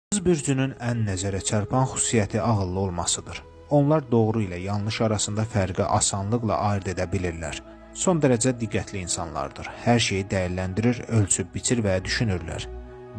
Qız bürcünün ən nəzərə çarpan xüsusiyyəti ağıllı olmasıdır. Onlar doğru ilə yanlış arasında fərqi asanlıqla ayırt edə bilirlər. Son dərəcə diqqətli insanlardır. Hər şeyi dəyərləndirir, ölçüb biçir və düşünürlər.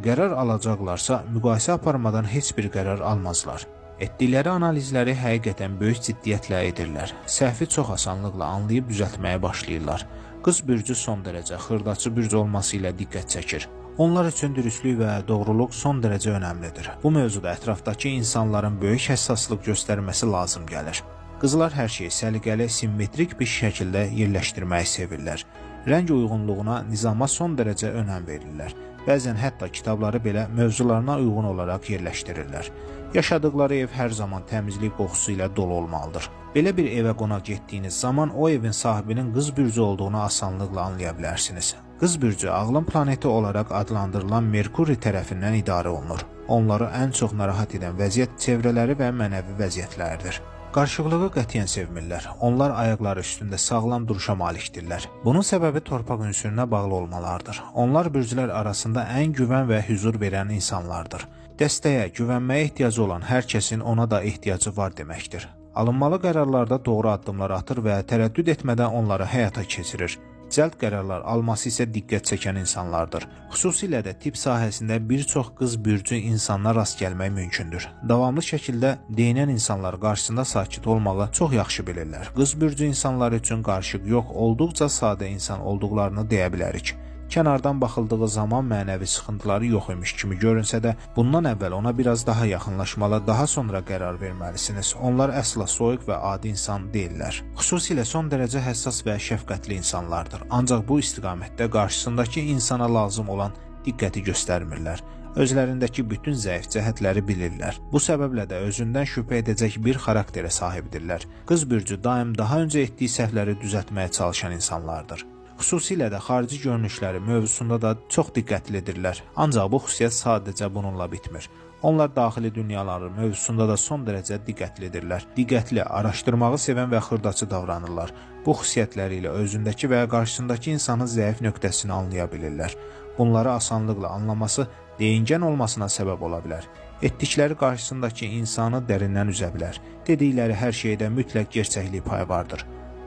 Qərar alacaqlarsa müqayisə aparmadan heç bir qərar almazlar. Etdikləri analizləri həqiqətən böyük ciddiyyətlə edirlər. Səhvi çox asanlıqla anlayıb düzəltməyə başlayırlar. Qız bürcü son dərəcə xırdaçı bürc olması ilə diqqət çəkir. Onlar üçün dürüstlük və doğruluq son dərəcə önəmlidir. Bu mövzuda ətrafdakı insanların böyük həssaslıq göstərməsi lazım gəlir. Qızlar hər şeyi səliqəli, simmetrik bir şəkildə yerləşdirməyi sevirlər. Rəng uyğunluğuna, nizama son dərəcə önəm verirlər. Bəzən hətta kitabları belə mövzularına uyğun olaraq yerləşdirirlər. Yaşadıkları ev hər zaman təmizlik qoxusu ilə dolu olmalıdır. Belə bir evə qonaq getdiyiniz zaman o evin sahibinin qız bürcü olduğunu asanlıqla anlaya bilərsiniz. Qız bürcü ağlın planeti olaraq adlandırılan Merkuri tərəfindən idarə olunur. Onları ən çox narahat edən vəziyyət çevrələri və mənəvi vəziyyətlərdir. Qarışıqlığı qətiyyən sevmirlər. Onlar ayaqları üstündə sağlam duruşa malikdirlər. Bunun səbəbi torpaq ünsürünə bağlı olmalardır. Onlar bürclər arasında ən güvən və hüzur verən insanlardır. Dəstəyə, güvənməyə ehtiyacı olan hər kəsin ona da ehtiyacı var deməkdir. Alınmalı qərarlarda doğru addımlar atır və tərəddüd etmədən onları həyata keçirir. Cəld qərarlar alması isə diqqət çəkən insanlardır. Xüsusilə də tibb sahəsində bir çox qız bürcü insanlara rast gəlmək mümkündür. Davamlı şəkildə deyinən insanlar qarşısında sakit olmağı çox yaxşı bilirlər. Qız bürcü insanlar üçün qarışıq yox, olduqca sadə insan olduqlarını deyə bilərik. Kənardan baxıldığı zaman mənəvi sıxıntıları yox imiş kimi görünsə də, bundan əvvəl ona biraz daha yaxınlaşmalı, daha sonra qərar verməlisiniz. Onlar əsla soyuq və adi insan deyillər. Xüsusilə son dərəcə həssas və şəfqətli insanlardır. Ancaq bu istiqamətdə qarşısındakı insana lazım olan diqqəti göstərmirlər. Özlərindəki bütün zəif cəhətləri bilirlər. Bu səbəblə də özündən şübhə edəcək bir xarakterə sahibdirlər. Qız bürcü daim daha öncə etdiyi səhvləri düzəltməyə çalışan insanlardır. Xüsusilə də xarici görünüşləri mövzusunda da çox diqqətlidirlər. Ancaq bu xüsusiyyət sadəcə bununla bitmir. Onlar daxili dünyaları mövzusunda da son dərəcə diqqətlidirlər. Diqqətli, araşdırmağı sevən və xırdaçı davranırlar. Bu xüsusiyyətləri ilə özündəki və qarşısındakı insanın zəif nöqtəsini anlaya bilirlər. Bunları asanlıqla anlaması deyingən olmasına səbəb ola bilər. Etdikləri qarşısındakı insanı dərindən üzə bilər. Dedikləri hər şeydə mütləq gerçəklik payı vardır.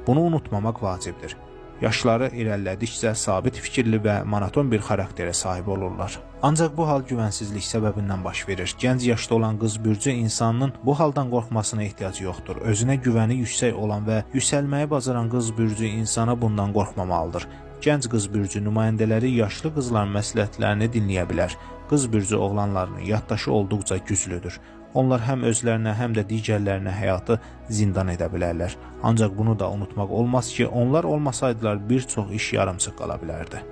Bunu unutmamaq vacibdir. Yaşları irəlilədikcə sabit fikirli və monoton bir xarakterə sahib olurlar. Ancaq bu hal güvənsizlik səbəbindən baş verir. Gənc yaşda olan qız bürcü insanın bu haldan qorxmasına ehtiyacı yoxdur. Özünə güvəni yüksək olan və yüksəlməyi bacaran qız bürcü insana bundan qorxmamalıdır. Gənc qız bürcü nümayəndələri yaşlı qızların məsləhətlərini dinləyə bilər. Qız bürcü oğlanlarının yaddaşı olduqca güclüdür. Onlar həm özlərinə, həm də digərlərinə həyatı zindan edə bilərlər. Ancaq bunu da unutmaq olmaz ki, onlar olmasaydılar bir çox iş yarımçıq qala bilərdi.